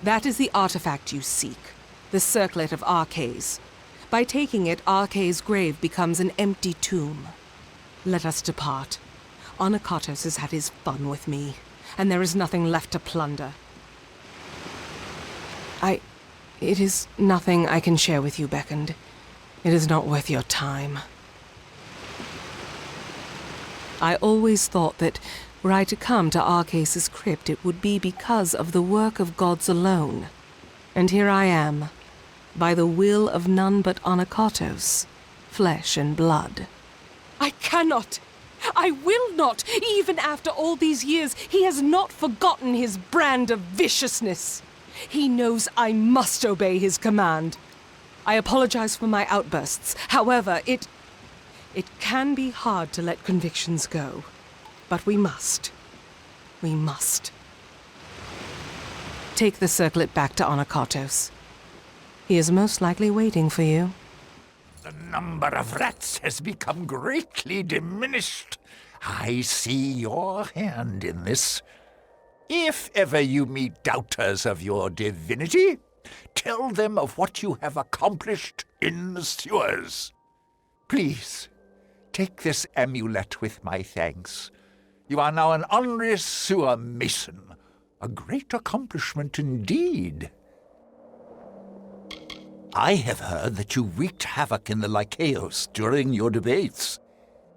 That is the artifact you seek, the Circlet of Arcades. By taking it, Arcades' grave becomes an empty tomb. Let us depart. Onakatos has had his fun with me, and there is nothing left to plunder. It is nothing I can share with you, Beckoned. It is not worth your time. I always thought that were I to come to Arcades' crypt, it would be because of the work of gods alone. And here I am, by the will of none but Onakatos, flesh and blood. I cannot! I will not! Even after all these years, he has not forgotten his brand of viciousness. He knows I must obey his command. I apologize for my outbursts. However, it can be hard to let convictions go. But we must. We must. Take the circlet back to Onakatos. He is most likely waiting for you. The number of rats has become greatly diminished. I see your hand in this. If ever you meet doubters of your divinity, tell them of what you have accomplished in the sewers. Please, take this amulet with my thanks. You are now an honorary sewer mason. A great accomplishment indeed. I have heard that you wreaked havoc in the Lycaeus during your debates.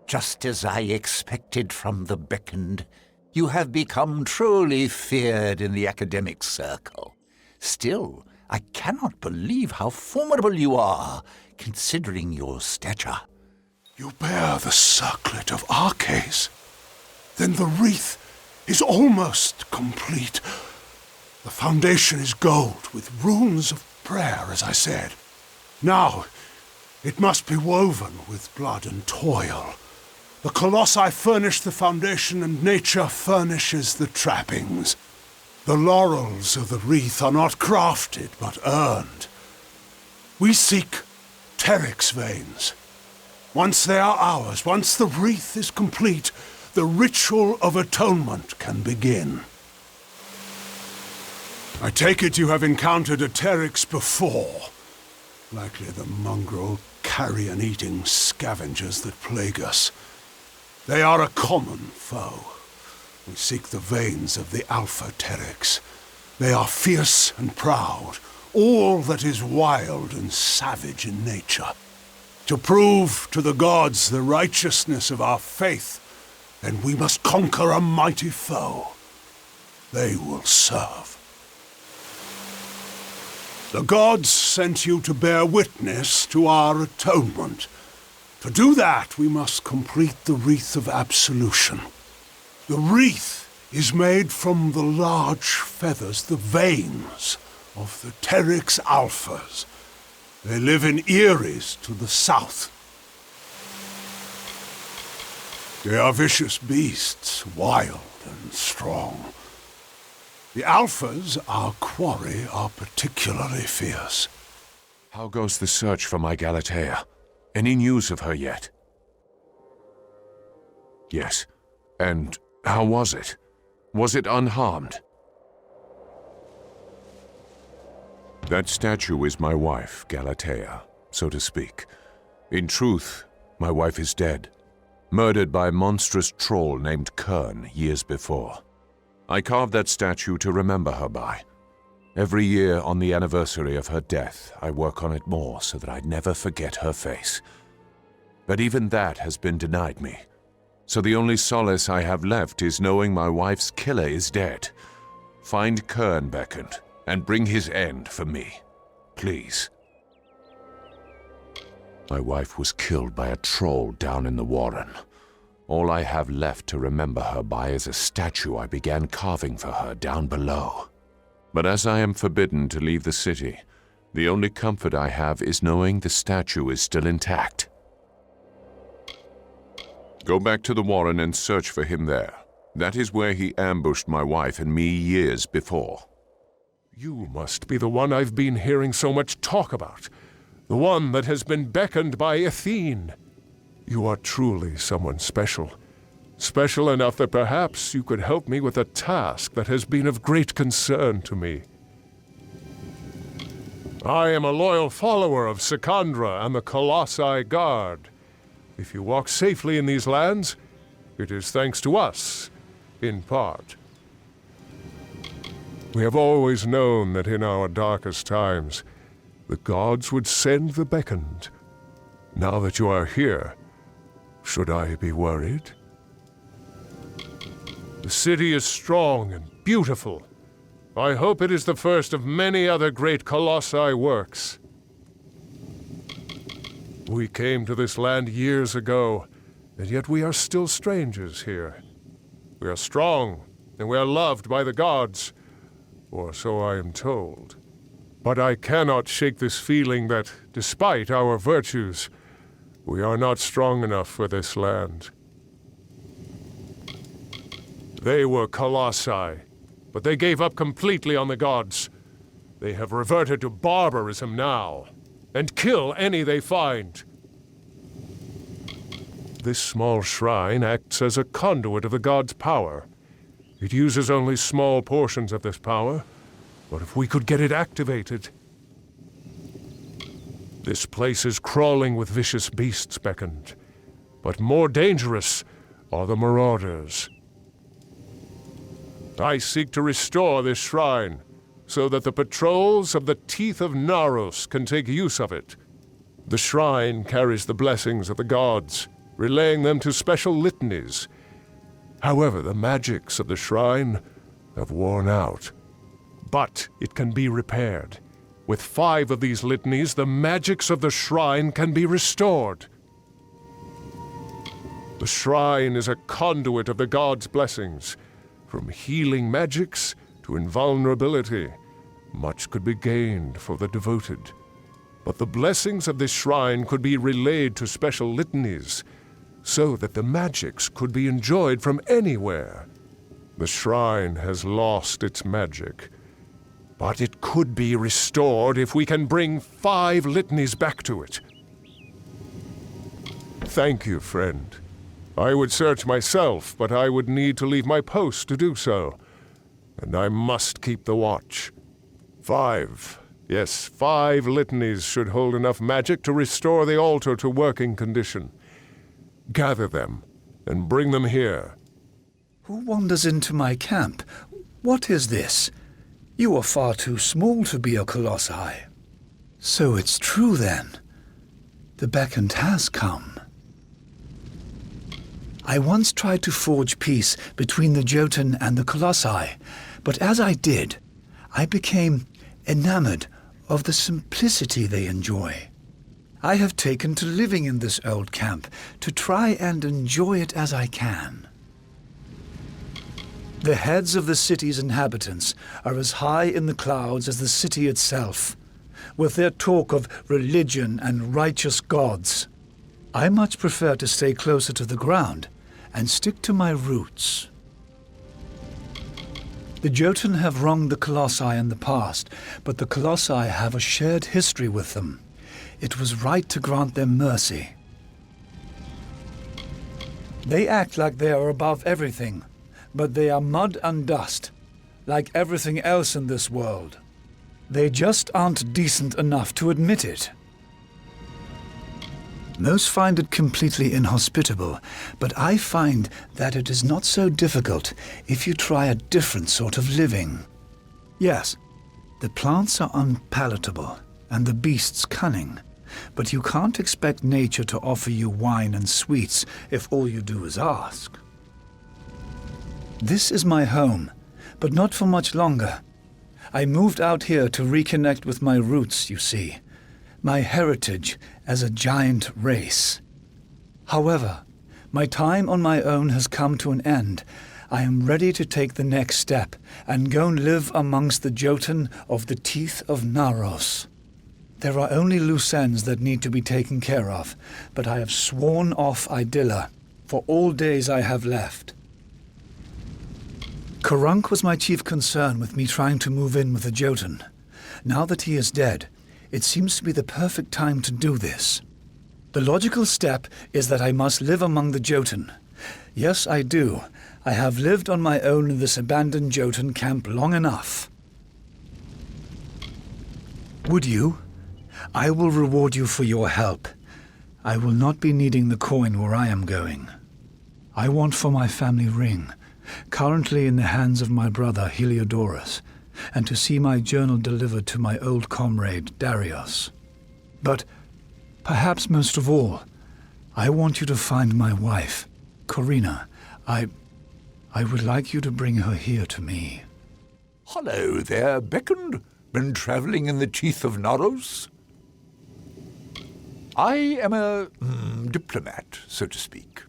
Just as I expected from the Beckoned, you have become truly feared in the academic circle. Still, I cannot believe how formidable you are, considering your stature. You bear the circlet of Arcades. Then the wreath is almost complete. The foundation is gold with runes of prayer, as I said. Now, it must be woven with blood and toil. The colossi furnish the foundation, and nature furnishes the trappings. The laurels of the wreath are not crafted, but earned. We seek Teryx veins. Once they are ours, once the wreath is complete, the ritual of atonement can begin. I take it you have encountered a Teryx before. Likely the mongrel carrion-eating scavengers that plague us. They are a common foe. We seek the veins of the Alpha Teryx. They are fierce and proud, all that is wild and savage in nature. To prove to the gods the righteousness of our faith, then we must conquer a mighty foe. They will serve. The gods sent you to bear witness to our atonement. To do that, we must complete the wreath of absolution. The wreath is made from the large feathers, the veins of the Teryx Alphas. They live in Eris to the south. They are vicious beasts, wild and strong. The Alphas, our quarry, are particularly fierce. How goes the search for my Galatea? Any news of her yet? Yes. And how was it? Was it unharmed? That statue is my wife, Galatea, so to speak. In truth, my wife is dead, murdered by a monstrous troll named Kern years before. I carved that statue to remember her by. Every year on the anniversary of her death, I work on it more so that I never forget her face. But even that has been denied me. So the only solace I have left is knowing my wife's killer is dead. Find Kern, Beckoned, and bring his end for me. Please. My wife was killed by a troll down in the Warren. All I have left to remember her by is a statue I began carving for her down below. But as I am forbidden to leave the city, the only comfort I have is knowing the statue is still intact. Go back to the Warren and search for him there. That is where he ambushed my wife and me years before. You must be the one I've been hearing so much talk about. The one that has been beckoned by Athene. You are truly someone special. Special enough that perhaps you could help me with a task that has been of great concern to me. I am a loyal follower of Secandra and the Colossi Guard. If you walk safely in these lands, it is thanks to us, in part. We have always known that in our darkest times, the gods would send the beckoned. Now that you are here, should I be worried? The city is strong and beautiful. I hope it is the first of many other great Colossi works. We came to this land years ago, and yet we are still strangers here. We are strong, and we are loved by the gods, or so I am told. But I cannot shake this feeling that, despite our virtues, we are not strong enough for this land. They were Colossi, but they gave up completely on the gods. They have reverted to barbarism now, and kill any they find. This small shrine acts as a conduit of the gods' power. It uses only small portions of this power, but if we could get it activated... This place is crawling with vicious beasts beckoned, but more dangerous are the marauders. I seek to restore this shrine, so that the patrols of the Teeth of Naros can take use of it. The shrine carries the blessings of the gods, relaying them to special litanies. However, the magics of the shrine have worn out. But it can be repaired. With 5 of these litanies, the magics of the shrine can be restored. The shrine is a conduit of the gods' blessings. From healing magics to invulnerability, much could be gained for the devoted. But the blessings of this shrine could be relayed to special litanies, so that the magics could be enjoyed from anywhere. The shrine has lost its magic, but it could be restored if we can bring 5 litanies back to it. Thank you, friend. I would search myself, but I would need to leave my post to do so. And I must keep the watch. 5. Yes, 5 litanies should hold enough magic to restore the altar to working condition. Gather them, and bring them here. Who wanders into my camp? What is this? You are far too small to be a Colossi. So it's true then. The beckoned has come. I once tried to forge peace between the Jotun and the Colossi, but as I did, I became enamored of the simplicity they enjoy. I have taken to living in this old camp to try and enjoy it as I can. The heads of the city's inhabitants are as high in the clouds as the city itself, with their talk of religion and righteous gods. I much prefer to stay closer to the ground and stick to my roots. The Jotun have wronged the Colossi in the past, but the Colossi have a shared history with them. It was right to grant them mercy. They act like they are above everything, but they are mud and dust, like everything else in this world. They just aren't decent enough to admit it. Most find it completely inhospitable, but I find that it is not so difficult if you try a different sort of living. Yes, the plants are unpalatable, and the beasts cunning, but you can't expect nature to offer you wine and sweets if all you do is ask. This is my home, but not for much longer. I moved out here to reconnect with my roots, you see, my heritage as a giant race. However, my time on my own has come to an end. I am ready to take the next step and go and live amongst the Jotun of the Teeth of Naros. There are only loose ends that need to be taken care of, but I have sworn off Idylla for all days I have left. Karunk was my chief concern with me trying to move in with the Jotun. Now that he is dead, it seems to be the perfect time to do this. The logical step is that I must live among the Jotun. Yes, I do. I have lived on my own in this abandoned Jotun camp long enough. Would you? I will reward you for your help. I will not be needing the coin where I am going. I want for my family ring, currently in the hands of my brother Heliodorus, and to see my journal delivered to my old comrade Darius. But perhaps most of all, I want you to find my wife, Corina. I would like you to bring her here to me. Hello there, Beckoned. Been traveling in the teeth of Naros? I am a diplomat, so to speak.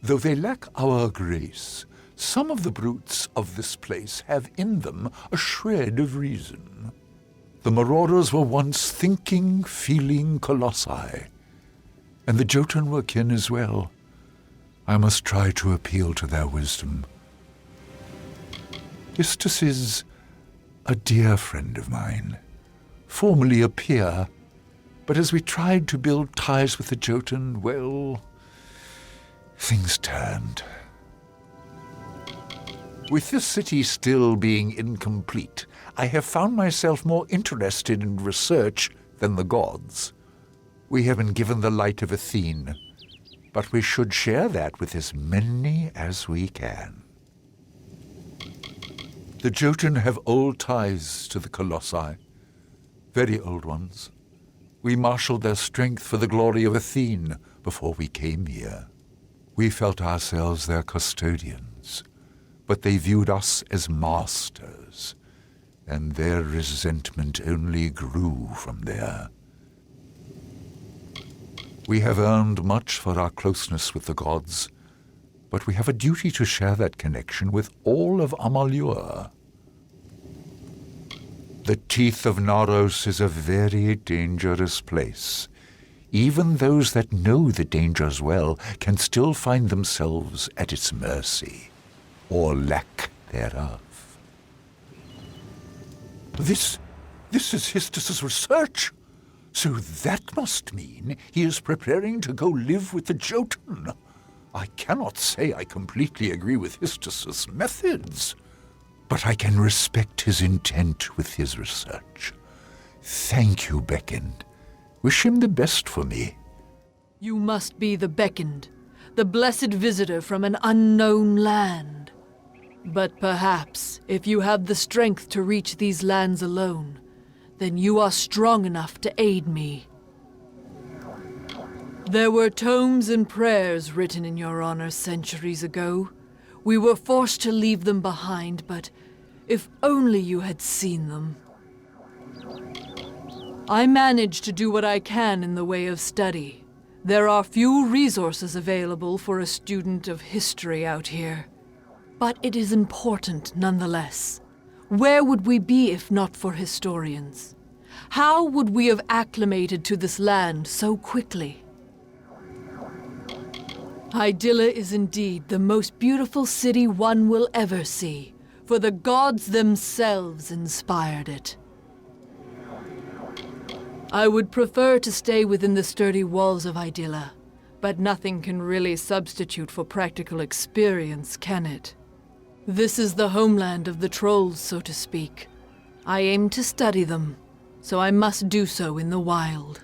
Though they lack our grace, some of the brutes of this place have in them a shred of reason. The marauders were once thinking, feeling colossi, and the Jotun were kin as well. I must try to appeal to their wisdom. Istus is a dear friend of mine, formerly a peer, but as we tried to build ties with the Jotun, well, things turned. With this city still being incomplete, I have found myself more interested in research than the gods. We have been given the light of Athene, but we should share that with as many as we can. The Jotun have old ties to the Colossi, very old ones. We marshaled their strength for the glory of Athene before we came here. We felt ourselves their custodians, but they viewed us as masters, and their resentment only grew from there. We have earned much for our closeness with the gods, but we have a duty to share that connection with all of Amalur. The teeth of Naros is a very dangerous place. Even those that know the dangers well can still find themselves at its mercy, or lack thereof. This is Histus's research. So that must mean he is preparing to go live with the Jotun. I cannot say I completely agree with Histus's methods, but I can respect his intent with his research. Thank you, Beckoned. Wish him the best for me. You must be the Beckoned, the blessed visitor from an unknown land. But perhaps, if you have the strength to reach these lands alone, then you are strong enough to aid me. There were tomes and prayers written in your honor centuries ago. We were forced to leave them behind, but if only you had seen them. I managed to do what I can in the way of study. There are few resources available for a student of history out here. But it is important nonetheless. Where would we be if not for historians? How would we have acclimated to this land so quickly? Idylla is indeed the most beautiful city one will ever see, for the gods themselves inspired it. I would prefer to stay within the sturdy walls of Idylla, but nothing can really substitute for practical experience, can it? This is the homeland of the trolls, so to speak. I aim to study them, so I must do so in the wild.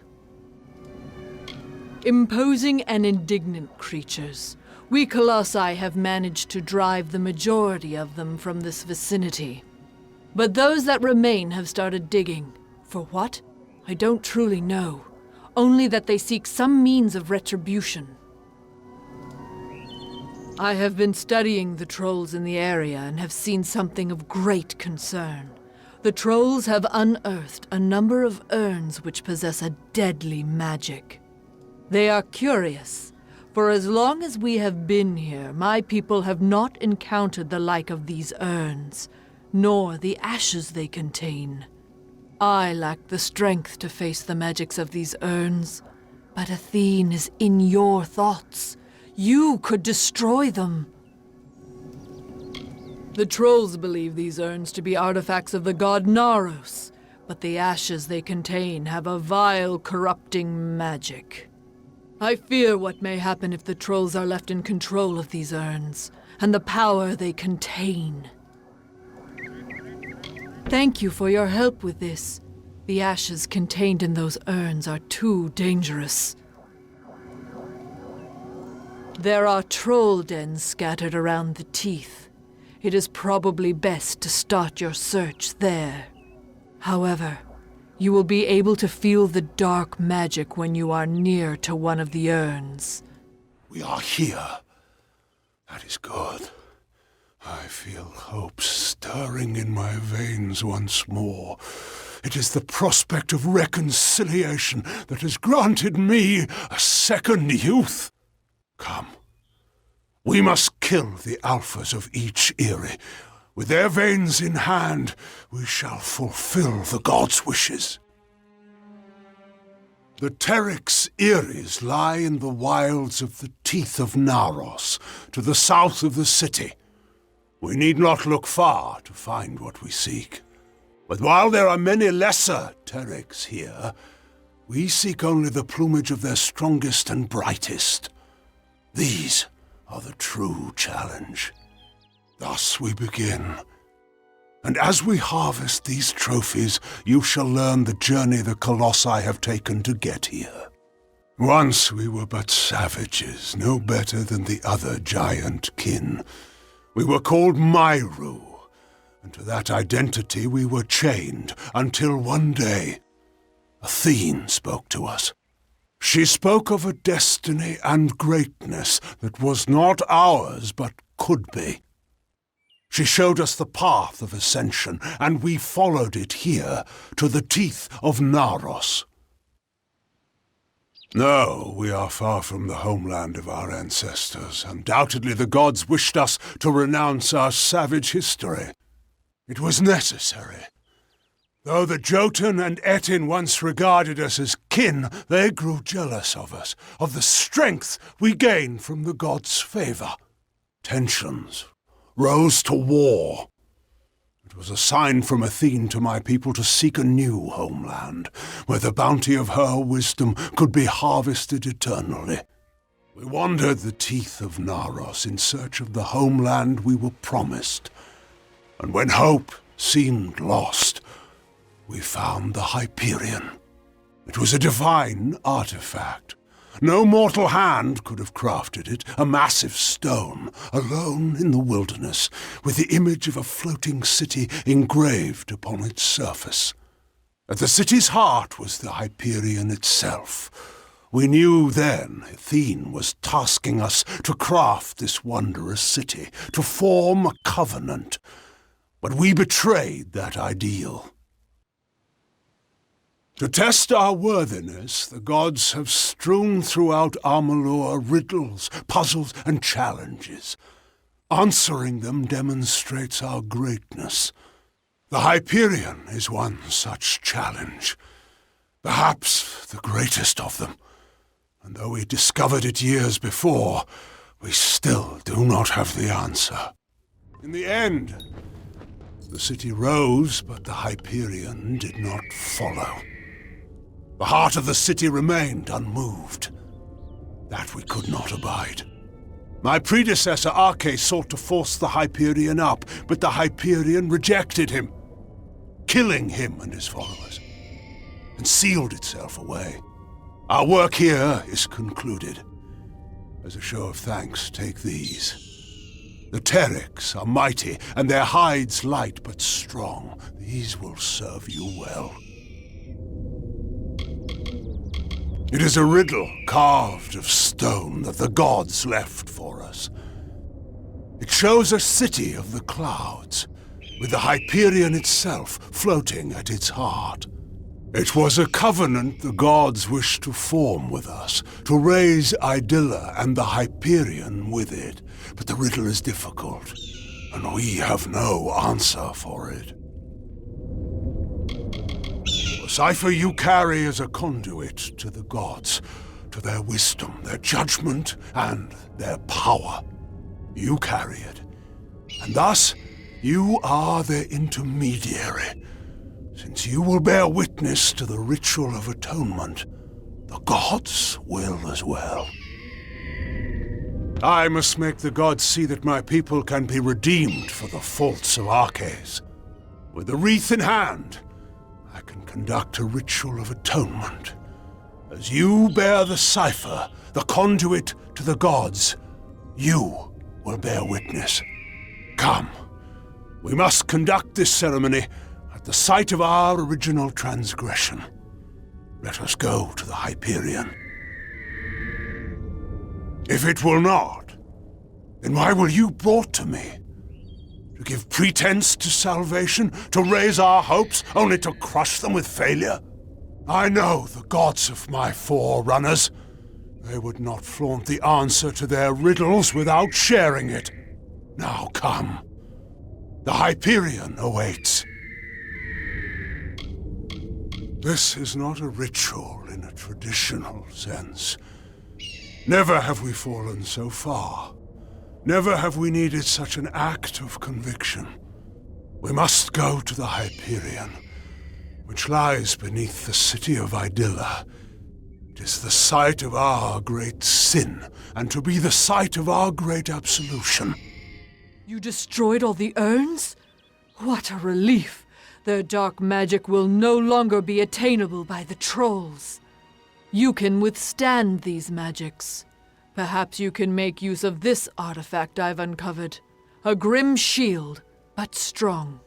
Imposing and indignant creatures, we Colossi have managed to drive the majority of them from this vicinity. But those that remain have started digging. For what? I don't truly know. Only that they seek some means of retribution. I have been studying the trolls in the area and have seen something of great concern. The trolls have unearthed a number of urns which possess a deadly magic. They are curious, for as long as we have been here, my people have not encountered the like of these urns, nor the ashes they contain. I lack the strength to face the magics of these urns, but Athene is in your thoughts. You could destroy them. The trolls believe these urns to be artifacts of the god Naros, but the ashes they contain have a vile, corrupting magic. I fear what may happen if the trolls are left in control of these urns, and the power they contain. Thank you for your help with this. The ashes contained in those urns are too dangerous. There are troll dens scattered around the Teeth. It is probably best to start your search there. However, you will be able to feel the dark magic when you are near to one of the urns. We are here. That is good. I feel hope stirring in my veins once more. It is the prospect of reconciliation that has granted me a second youth. Come. We must kill the alphas of each Eyrie. With their veins in hand, we shall fulfill the gods' wishes. The Teryx Eyries lie in the wilds of the Teeth of Naros, to the south of the city. We need not look far to find what we seek. But while there are many lesser Teryx here, we seek only the plumage of their strongest and brightest. These are the true challenge. Thus we begin. And as we harvest these trophies, you shall learn the journey the Colossi have taken to get here. Once we were but savages, no better than the other giant kin. We were called Myru, and to that identity we were chained until one day Athene spoke to us. She spoke of a destiny and greatness that was not ours but could be. She showed us the path of ascension, and we followed it here to the Teeth of Naros. No, we are far from the homeland of our ancestors. Undoubtedly the gods wished us to renounce our savage history. It was necessary. Though the Jotun and Etin once regarded us as kin, they grew jealous of us, of the strength we gained from the gods' favor. Tensions rose to war. It was a sign from Athene to my people to seek a new homeland, where the bounty of her wisdom could be harvested eternally. We wandered the Teeth of Naros in search of the homeland we were promised, and when hope seemed lost, we found the Hyperion. It was a divine artifact. No mortal hand could have crafted it, a massive stone, alone in the wilderness, with the image of a floating city engraved upon its surface. At the city's heart was the Hyperion itself. We knew then Athene was tasking us to craft this wondrous city, to form a covenant. But we betrayed that ideal. To test our worthiness, the gods have strewn throughout Amalur riddles, puzzles, and challenges. Answering them demonstrates our greatness. The Hyperion is one such challenge, perhaps the greatest of them. And though we discovered it years before, we still do not have the answer. In the end, the city rose, but the Hyperion did not follow. The heart of the city remained unmoved. That we could not abide. My predecessor Arche sought to force the Hyperion up, but the Hyperion rejected him, killing him and his followers, and sealed itself away. Our work here is concluded. As a show of thanks, take these. The Teryx are mighty, and their hides light but strong. These will serve you well. It is a riddle carved of stone that the gods left for us. It shows a city of the clouds, with the Hyperion itself floating at its heart. It was a covenant the gods wished to form with us, to raise Idylla and the Hyperion with it. But the riddle is difficult, and we have no answer for it. The cipher you carry is a conduit to the gods, to their wisdom, their judgment, and their power. You carry it, and thus you are their intermediary. Since you will bear witness to the ritual of atonement, the gods will as well. I must make the gods see that my people can be redeemed for the faults of Arches. With the wreath in hand, I can conduct a ritual of atonement. As you bear the cipher, the conduit to the gods, you will bear witness. Come, we must conduct this ceremony at the site of our original transgression. Let us go to the Hyperion. If it will not, then why were you brought to me? To give pretense to salvation, to raise our hopes, only to crush them with failure? I know the gods of my forerunners. They would not flaunt the answer to their riddles without sharing it. Now come. The Hyperion awaits. This is not a ritual in a traditional sense. Never have we fallen so far. Never have we needed such an act of conviction. We must go to the Hyperion, which lies beneath the city of Idylla. It is the site of our great sin, and to be the site of our great absolution. You destroyed all the urns? What a relief! Their dark magic will no longer be attainable by the trolls. You can withstand these magics. Perhaps you can make use of this artifact I've uncovered. A grim shield, but strong.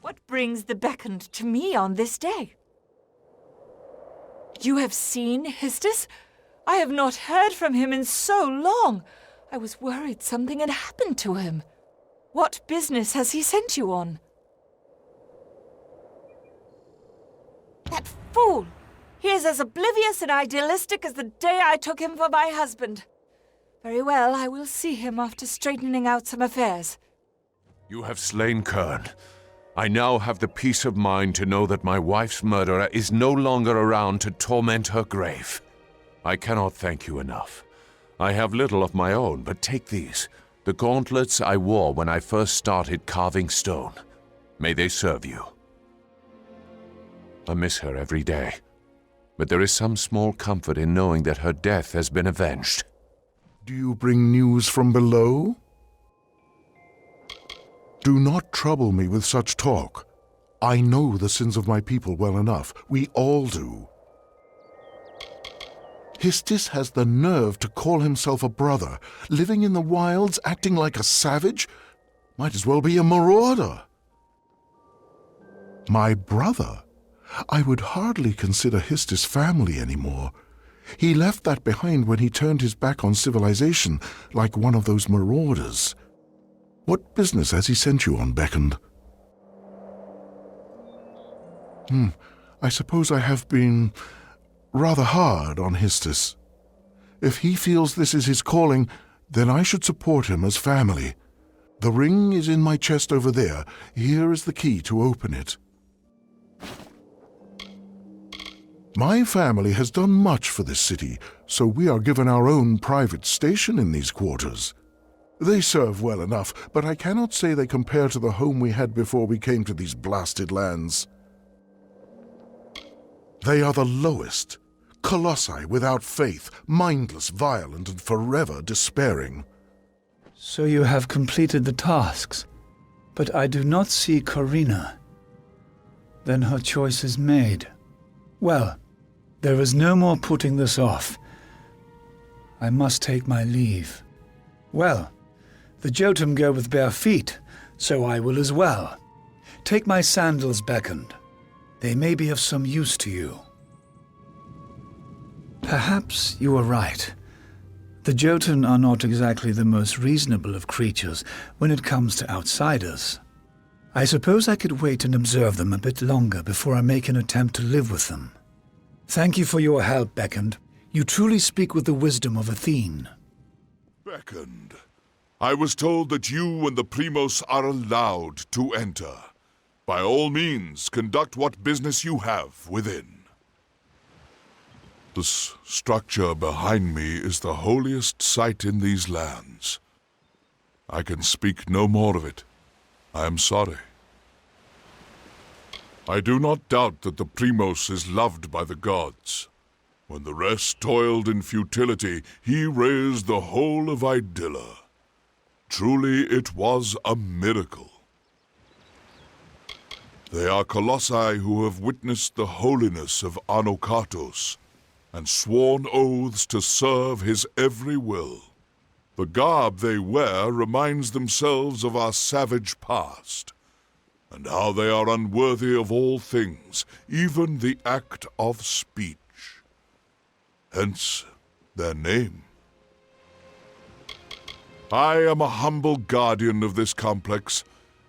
What brings the beckoned to me on this day? You have seen Histus? I have not heard from him in so long. I was worried something had happened to him. What business has he sent you on? That fool! He is as oblivious and idealistic as the day I took him for my husband. Very well, I will see him after straightening out some affairs. You have slain Kern. I now have the peace of mind to know that my wife's murderer is no longer around to torment her grave. I cannot thank you enough. I have little of my own, but take these. The gauntlets I wore when I first started carving stone. May they serve you. I miss her every day. But there is some small comfort in knowing that her death has been avenged. Do you bring news from below? Do not trouble me with such talk. I know the sins of my people well enough. We all do. Histus has the nerve to call himself a brother, living in the wilds, acting like a savage. Might as well be a marauder. My brother? I would hardly consider Histus family anymore. He left that behind when he turned his back on civilization, like one of those marauders. What business has he sent you on, Beckoned? I suppose I have been rather hard on Histus. If he feels this is his calling, then I should support him as family. The ring is in my chest over there. Here is the key to open it. My family has done much for this city, so we are given our own private station in these quarters. They serve well enough, but I cannot say they compare to the home we had before we came to these blasted lands. They are the lowest, colossi without faith, mindless, violent, and forever despairing. So you have completed the tasks, but I do not see Corina. Then her choice is made. Well, there is no more putting this off. I must take my leave. Well, the Jotun go with bare feet, so I will as well. Take my sandals, Beckoned. They may be of some use to you. Perhaps you are right. The Jotun are not exactly the most reasonable of creatures when it comes to outsiders. I suppose I could wait and observe them a bit longer before I make an attempt to live with them. Thank you for your help, Beckoned. You truly speak with the wisdom of Athene. Beckoned, I was told that you and the Primos are allowed to enter. By all means, conduct what business you have within. This structure behind me is the holiest site in these lands. I can speak no more of it. I am sorry. I do not doubt that the Primos is loved by the gods. When the rest toiled in futility, he raised the whole of Idylla. Truly it was a miracle. They are colossi who have witnessed the holiness of Anokatos, and sworn oaths to serve his every will. The garb they wear reminds themselves of our savage past, and how they are unworthy of all things, even the act of speech. Hence their name. I am a humble guardian of this complex,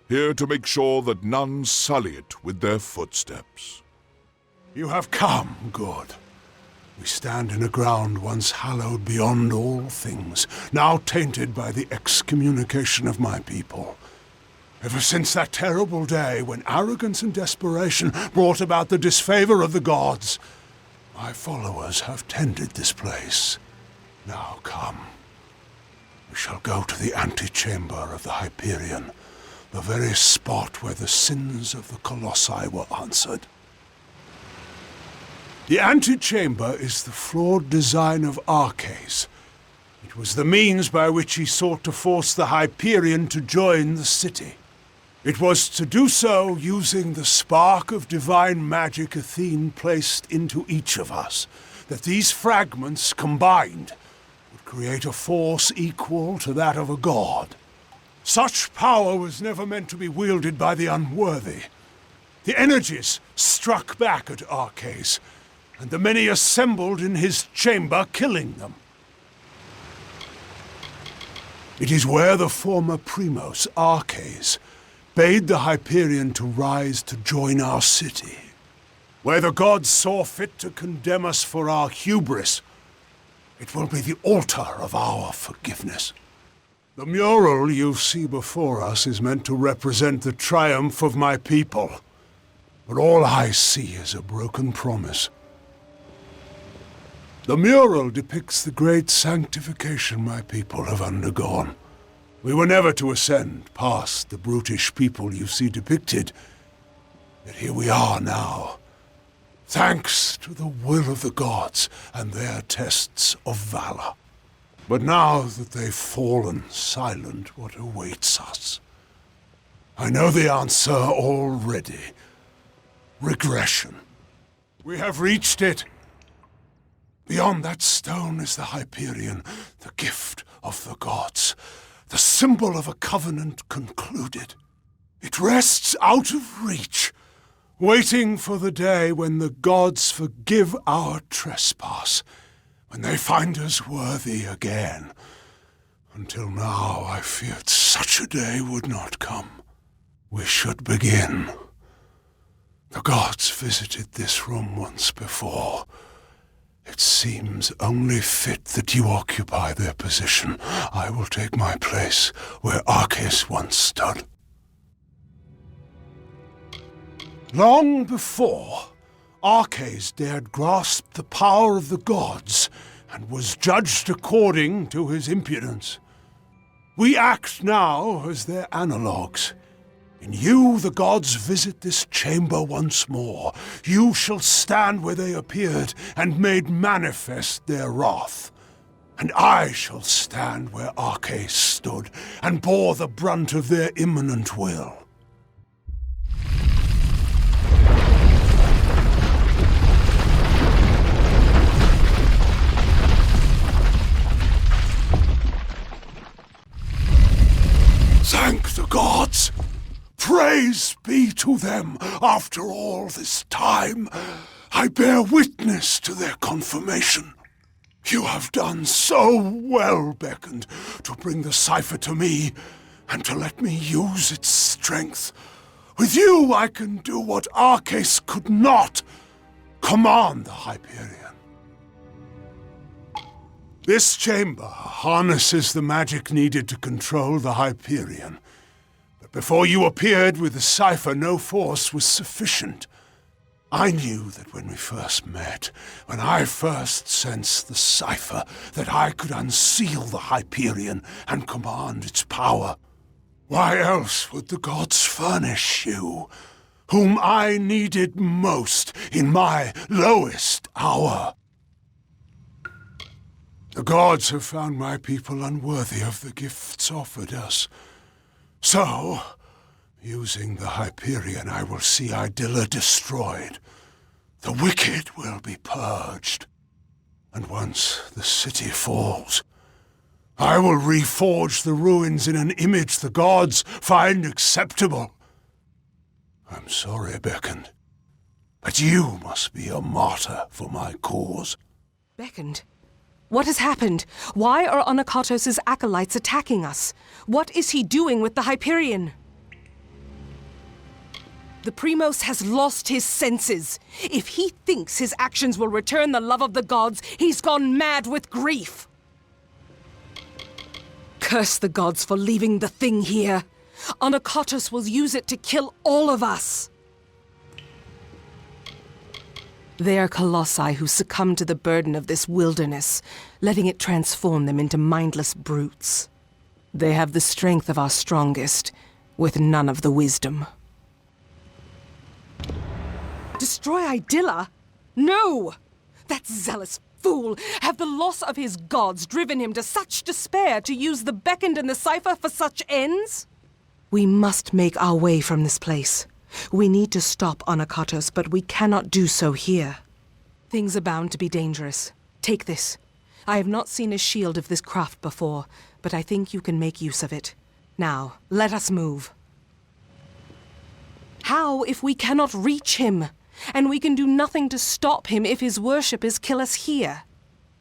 here to make sure that none sully it with their footsteps. You have come, good. We stand in a ground once hallowed beyond all things, now tainted by the excommunication of my people. Ever since that terrible day when arrogance and desperation brought about the disfavor of the gods, my followers have tended this place. Now come. We shall go to the antechamber of the Hyperion, the very spot where the sins of the Colossi were answered. The antechamber is the flawed design of Arches. It was the means by which he sought to force the Hyperion to join the city. It was to do so using the spark of divine magic Athene placed into each of us, that these fragments combined would create a force equal to that of a god. Such power was never meant to be wielded by the unworthy. The energies struck back at Arches, and the many assembled in his chamber, killing them. It is where the former Primos, Arches, bade the Hyperion to rise to join our city, where the gods saw fit to condemn us for our hubris. It will be the altar of our forgiveness. The mural you see before us is meant to represent the triumph of my people, but all I see is a broken promise. The mural depicts the great sanctification my people have undergone. We were never to ascend past the brutish people you see depicted, yet here we are now, thanks to the will of the gods and their tests of valor. But now that they've fallen silent, what awaits us? I know the answer already. Regression. We have reached it. Beyond that stone is the Hyperion, the gift of the gods, the symbol of a covenant concluded. It rests out of reach, waiting for the day when the gods forgive our trespass, when they find us worthy again. Until now, I feared such a day would not come. We should begin. The gods visited this room once before. It seems only fit that you occupy their position. I will take my place where Arches once stood. Long before, Arches dared grasp the power of the gods and was judged according to his impudence. We act now as their analogues. In you, the gods visit this chamber once more. You shall stand where they appeared and made manifest their wrath. And I shall stand where Arches stood and bore the brunt of their imminent will. Thank the gods! Praise be to them after all this time. I bear witness to their confirmation. You have done so well, Beckoned, to bring the cipher to me and to let me use its strength. With you, I can do what Arches could not, command the Hyperion. This chamber harnesses the magic needed to control the Hyperion. Before you appeared with the cipher, no force was sufficient. I knew that when we first met, when I first sensed the cipher, that I could unseal the Hyperion and command its power. Why else would the gods furnish you, whom I needed most in my lowest hour? The gods have found my people unworthy of the gifts offered us. So, Using the Hyperion, I will see Idylla destroyed. The wicked will be purged. And once the city falls, I will reforge the ruins in an image the gods find acceptable. I'm sorry, Bekend, but you must be a martyr for my cause. Bekend? What has happened? Why are Anakatos' acolytes attacking us? What is he doing with the Hyperion? The Primos has lost his senses. If he thinks his actions will return the love of the gods, he's gone mad with grief. Curse the gods for leaving the thing here. Anakatos will use it to kill all of us. They are colossi who succumb to the burden of this wilderness, letting it transform them into mindless brutes. They have the strength of our strongest, with none of the wisdom. Destroy Idylla? No! That zealous fool! Have the loss of his gods driven him to such despair to use the Bekend and the Cipher for such ends? We must make our way from this place. We need to stop Anakatos, but we cannot do so here. Things are bound to be dangerous. Take this. I have not seen a shield of this craft before, but I think you can make use of it. Now, let us move. How if we cannot reach him? And we can do nothing to stop him if his worshippers kill us here.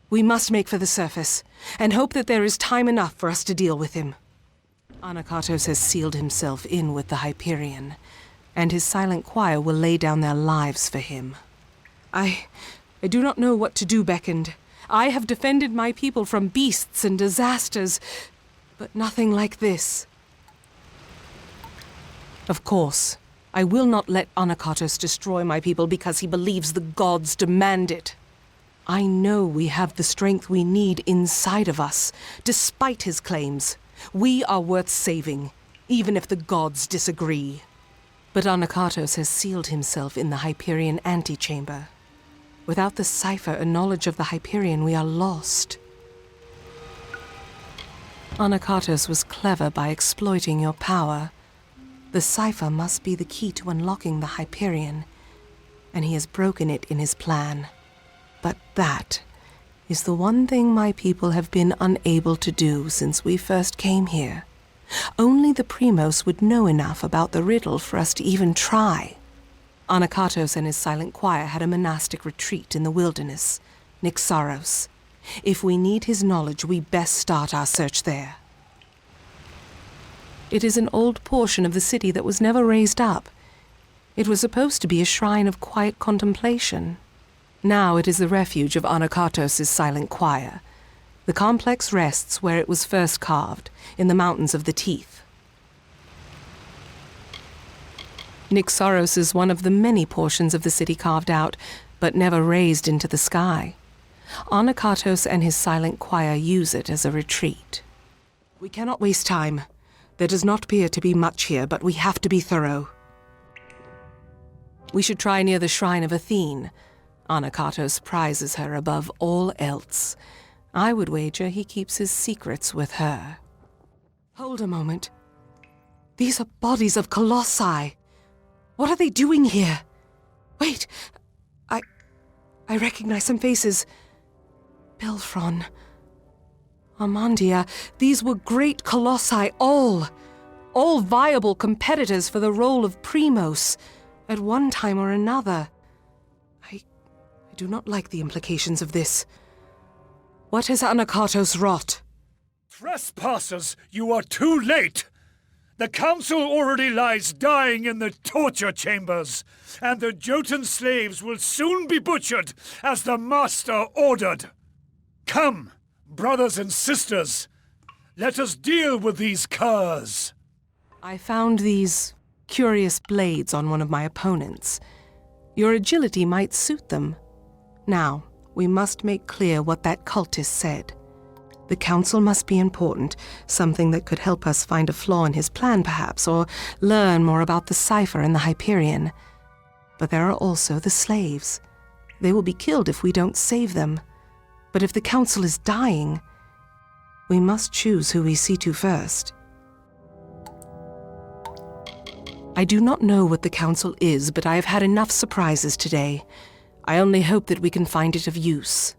We must make for the surface, and hope that there is time enough for us to deal with him. Anakatos has sealed himself in with the Hyperion, and his silent choir will lay down their lives for him. I do not know what to do, Bekend. I have defended my people from beasts and disasters, but nothing like this. Of course, I will not let Anakatos destroy my people because he believes the gods demand it. I know we have the strength we need inside of us, despite his claims. We are worth saving, even if the gods disagree. But Anakatos has sealed himself in the Hyperion antechamber. Without the cipher and knowledge of the Hyperion, we are lost. Anakatos was clever by exploiting your power. The cipher must be the key to unlocking the Hyperion, and he has broken it in his plan. But that is the one thing my people have been unable to do since we first came here. Only the Primos would know enough about the riddle for us to even try. Anakatos and his silent choir had a monastic retreat in the wilderness, Nyxaros. If we need his knowledge, we best start our search there. It is an old portion of the city that was never raised up. It was supposed to be a shrine of quiet contemplation. Now it is the refuge of Anakatos' silent choir. The complex rests where it was first carved, in the Mountains of the Teeth. Nyxaros is one of the many portions of the city carved out, but never raised into the sky. Anakatos and his silent choir use it as a retreat. We cannot waste time. There does not appear to be much here, but we have to be thorough. We should try near the shrine of Athene. Anakatos prizes her above all else. I would wager he keeps his secrets with her. Hold a moment. These are bodies of colossi. What are they doing here? Wait, I recognize some faces. Belfron, Armandia, these were great colossi, all viable competitors for the role of Primos, at one time or another. I do not like the implications of this. What has Anakatos wrought? Trespassers, you are too late! The council already lies dying in the torture chambers, and the Jotun slaves will soon be butchered as the master ordered. Come, brothers and sisters, let us deal with these curs. I found these curious blades on one of my opponents. Your agility might suit them. Now, we must make clear what that cultist said. The council must be important, something that could help us find a flaw in his plan, perhaps, or learn more about the cipher and the Hyperion. But there are also the slaves. They will be killed if we don't save them. But if the council is dying, we must choose who we see to first. I do not know what the council is, but I have had enough surprises today. I only hope that we can find it of use.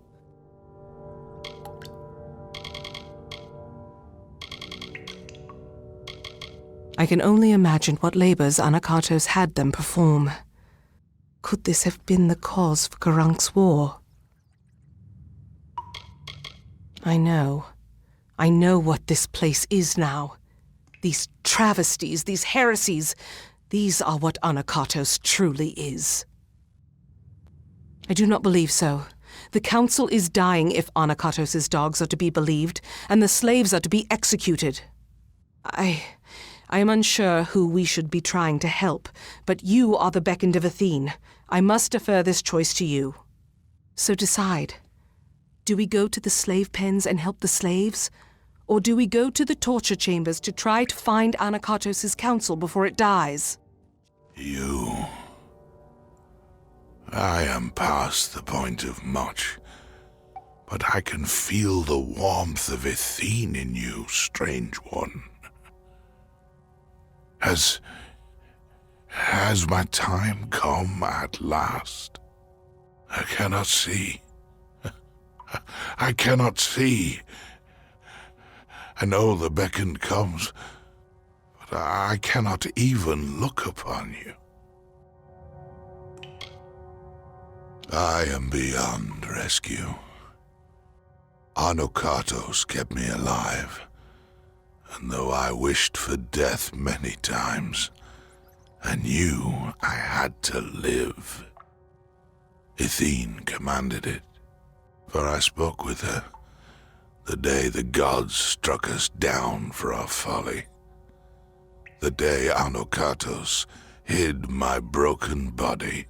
I can only imagine what labors Anakatos had them perform. Could this have been the cause for Garank's war? I know what this place is now. These travesties, these heresies, these are what Anakatos truly is. I do not believe so. The council is dying if Anakatos' dogs are to be believed, and the slaves are to be executed. I am unsure who we should be trying to help, but you are the beckoned of Athene. I must defer this choice to you. So decide. Do we go to the slave pens and help the slaves? Or do we go to the torture chambers to try to find Anakatos' council before it dies? I am past the point of much, but I can feel the warmth of Athene in you, strange one. Has my time come at last? I cannot see. I cannot see. I know the beckon comes, but I cannot even look upon you. I am beyond rescue. Anakatos kept me alive, and though I wished for death many times, I knew I had to live. Athene commanded it, for I spoke with her the day the gods struck us down for our folly. The day Anakatos hid my broken body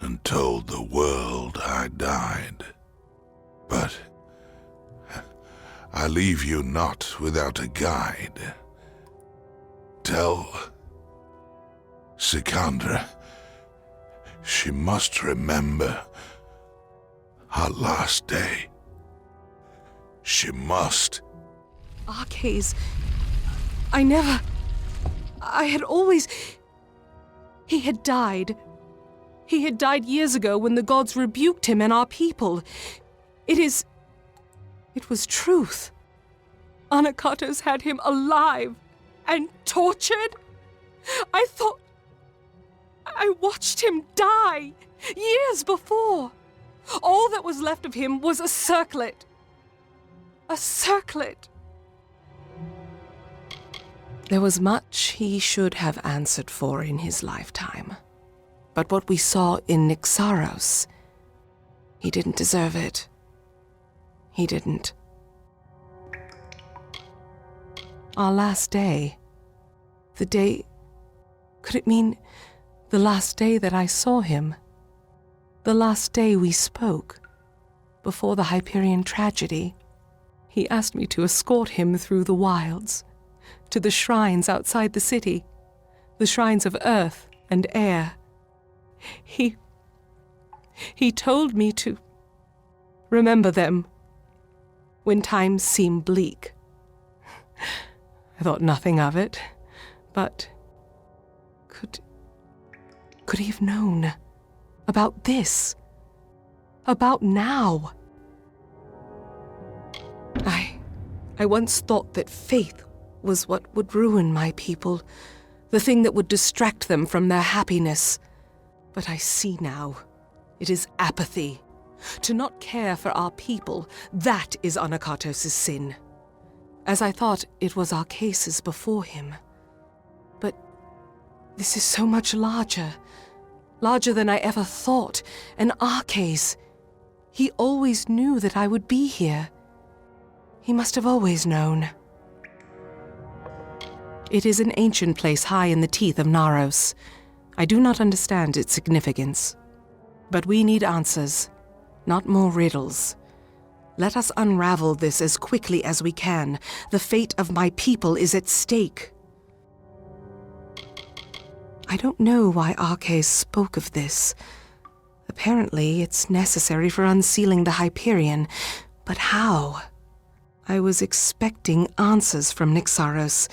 and told the world I died. But I leave you not without a guide. Tell Sikandra she must remember her last day. She must. Arcades. I had always... He had died. He had died years ago when the gods rebuked him and our people. It was truth. Anakatos had him alive and tortured. I watched him die years before. All that was left of him was a circlet. A circlet. There was much he should have answered for in his lifetime. But what we saw in Nyxaros, he didn't deserve it. He didn't. Our last day. The day... Could it mean the last day that I saw him? The last day we spoke, before the Hyperion tragedy. He asked me to escort him through the wilds, to the shrines outside the city, the shrines of earth and air. He told me to remember them when times seem bleak. I thought nothing of it, but could he have known about this? About now? I once thought that faith was what would ruin my people, the thing that would distract them from their happiness. But I see now, it is apathy. To not care for our people, that is Anakatos' sin. As I thought it was our cases before him. But this is so much larger. Larger than I ever thought. An Arcase. He always knew that I would be here. He must have always known. It is an ancient place high in the teeth of Naros. I do not understand its significance. But we need answers, not more riddles. Let us unravel this as quickly as we can. The fate of my people is at stake. I don't know why Arcase spoke of this. Apparently, it's necessary for unsealing the Hyperion. But how? I was expecting answers from Nyxaros,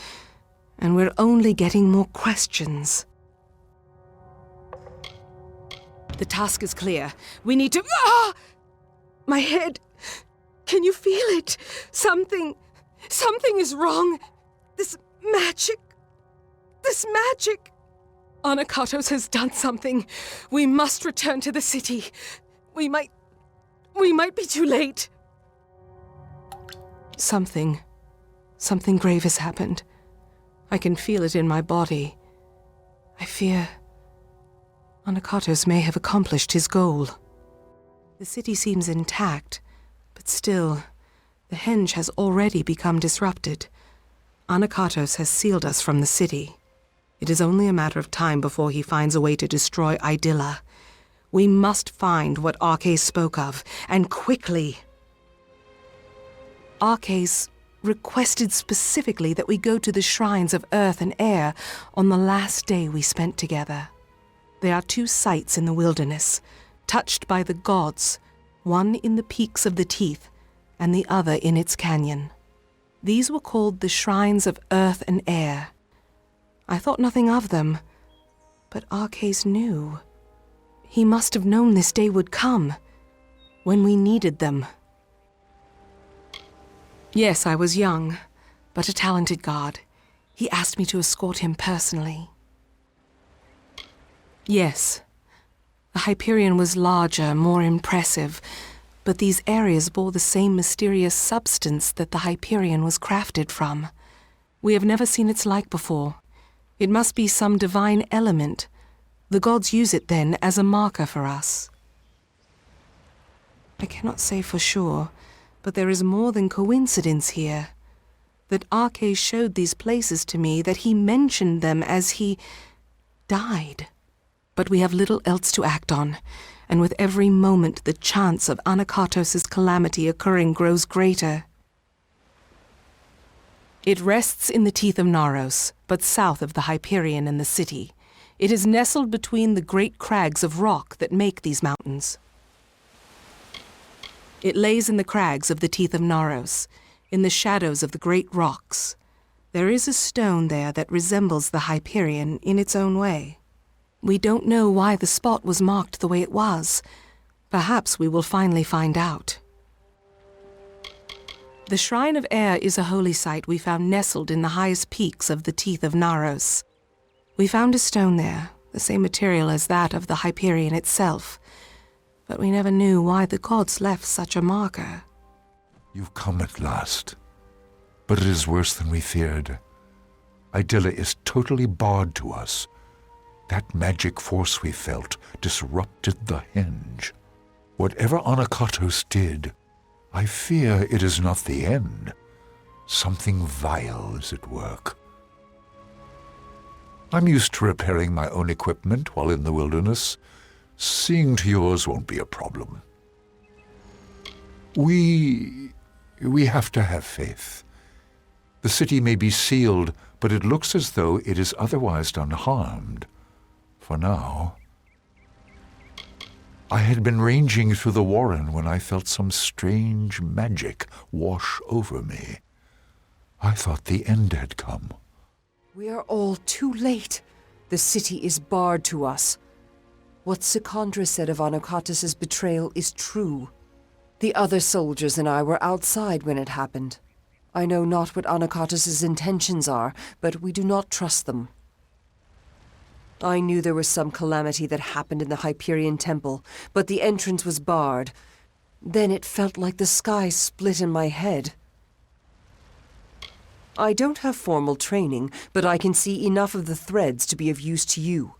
And we're only getting more questions. The task is clear. We need to... Ah! My head. Can you feel it? Something is wrong. This magic. Anakatos has done something. We must return to the city. We might be too late. Something grave has happened. I can feel it in my body. I fear Anakatos may have accomplished his goal. The city seems intact, but still, the henge has already become disrupted. Anakatos has sealed us from the city. It is only a matter of time before he finds a way to destroy Idylla. We must find what Arches spoke of, and quickly. Arches requested specifically that we go to the shrines of earth and air on the last day we spent together. There are 2 sites in the wilderness, touched by the gods, one in the peaks of the Teeth, and the other in its canyon. These were called the shrines of earth and air. I thought nothing of them, but Arches knew. He must have known this day would come, when we needed them. Yes, I was young, but a talented guard. He asked me to escort him personally. Yes, the Hyperion was larger, more impressive, but these areas bore the same mysterious substance that the Hyperion was crafted from. We have never seen its like before. It must be some divine element. The gods use it then as a marker for us. I cannot say for sure, but there is more than coincidence here. That Arches showed these places to me, that he mentioned them as he died. But we have little else to act on, and with every moment the chance of Anakatos' calamity occurring grows greater. It rests in the teeth of Naros, but south of the Hyperion and the city. It is nestled between the great crags of rock that make these mountains. It lays in the crags of the teeth of Naros, in the shadows of the great rocks. There is a stone there that resembles the Hyperion in its own way. We don't know why the spot was marked the way it was. Perhaps we will finally find out. The Shrine of Air is a holy site we found nestled in the highest peaks of the teeth of Naros. We found a stone there, the same material as that of the Hyperion itself, but we never knew why the gods left such a marker. You've come at last, but it is worse than we feared. Idylla is totally barred to us. That magic force we felt disrupted the henge. Whatever Anakatos did, I fear it is not the end. Something vile is at work. I'm used to repairing my own equipment while in the wilderness. Seeing to yours won't be a problem. We have to have faith. The city may be sealed, but it looks as though it is otherwise unharmed. For now. I had been ranging through the warren when I felt some strange magic wash over me. I thought the end had come. We are all too late. The city is barred to us. What Sikandra said of Anakatos' betrayal is true. The other soldiers and I were outside when it happened. I know not what Anakatos' intentions are, but we do not trust them. I knew there was some calamity that happened in the Hyperion Temple, but the entrance was barred. Then it felt like the sky split in my head. I don't have formal training, but I can see enough of the threads to be of use to you.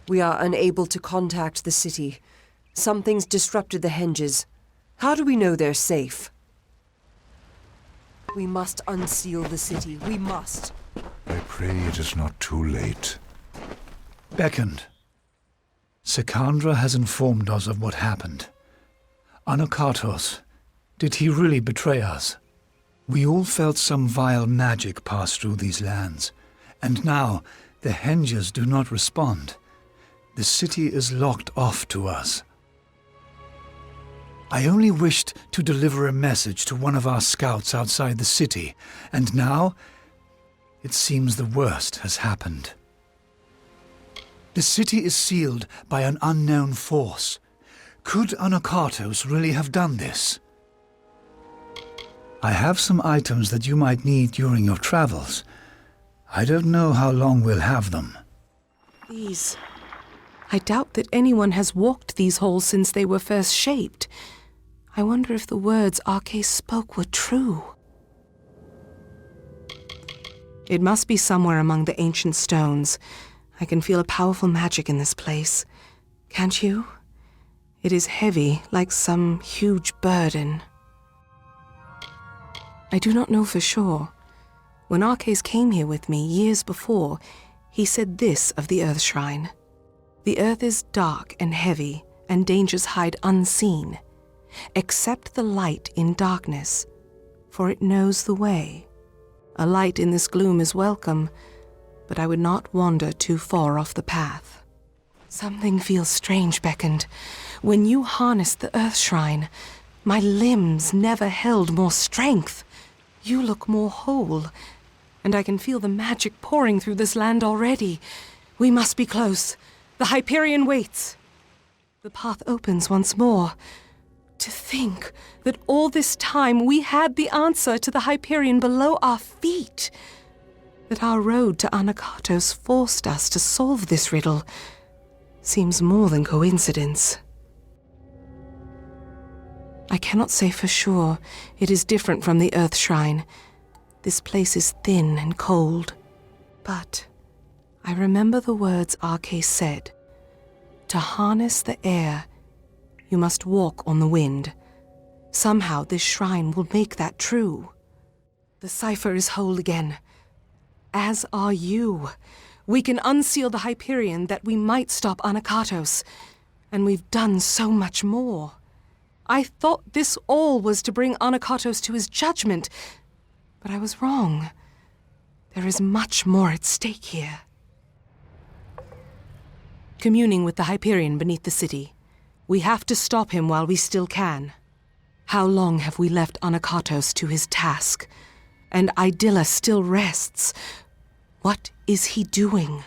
We are unable to contact the city. Something's disrupted the henges. How do we know they're safe? We must unseal the city. We must. I pray it is not too late. Beckoned. Sikandra has informed us of what happened. Anakatos, did he really betray us? We all felt some vile magic pass through these lands, and now the henges do not respond. The city is locked off to us. I only wished to deliver a message to one of our scouts outside the city, and now It seems the worst has happened. The city is sealed by an unknown force. Could Anakatos really have done this? I have some items that you might need during your travels. I don't know how long we'll have them. These. I doubt that anyone has walked these halls since they were first shaped. I wonder if the words Arcais spoke were true. It must be somewhere among the ancient stones. I can feel a powerful magic in this place. Can't you? It is heavy, like some huge burden. I do not know for sure. When Arcais came here with me years before, he said this of the Earth Shrine. The earth is dark and heavy, and dangers hide unseen. Accept the light in darkness, for it knows the way. A light in this gloom is welcome, but I would not wander too far off the path. Something feels strange, Beckoned. When you harnessed the Earth Shrine, my limbs never held more strength. You look more whole, and I can feel the magic pouring through this land already. We must be close. The Hyperion waits. The path opens once more. To think that all this time we had the answer to the Hyperion below our feet. That our road to Anakatos forced us to solve this riddle seems more than coincidence. I cannot say for sure. It is different from the Earth Shrine. This place is thin and cold. But I remember the words Arcais said. To harness the air, you must walk on the wind. Somehow this shrine will make that true. The cipher is whole again. As are you. We can unseal the Hyperion that we might stop Anakatos. And we've done so much more. I thought this all was to bring Anakatos to his judgment, but I was wrong. There is much more at stake here. Communing with the Hyperion beneath the city. We have to stop him while we still can. How long have we left Anakatos to his task? And Idylla still rests. What is he doing?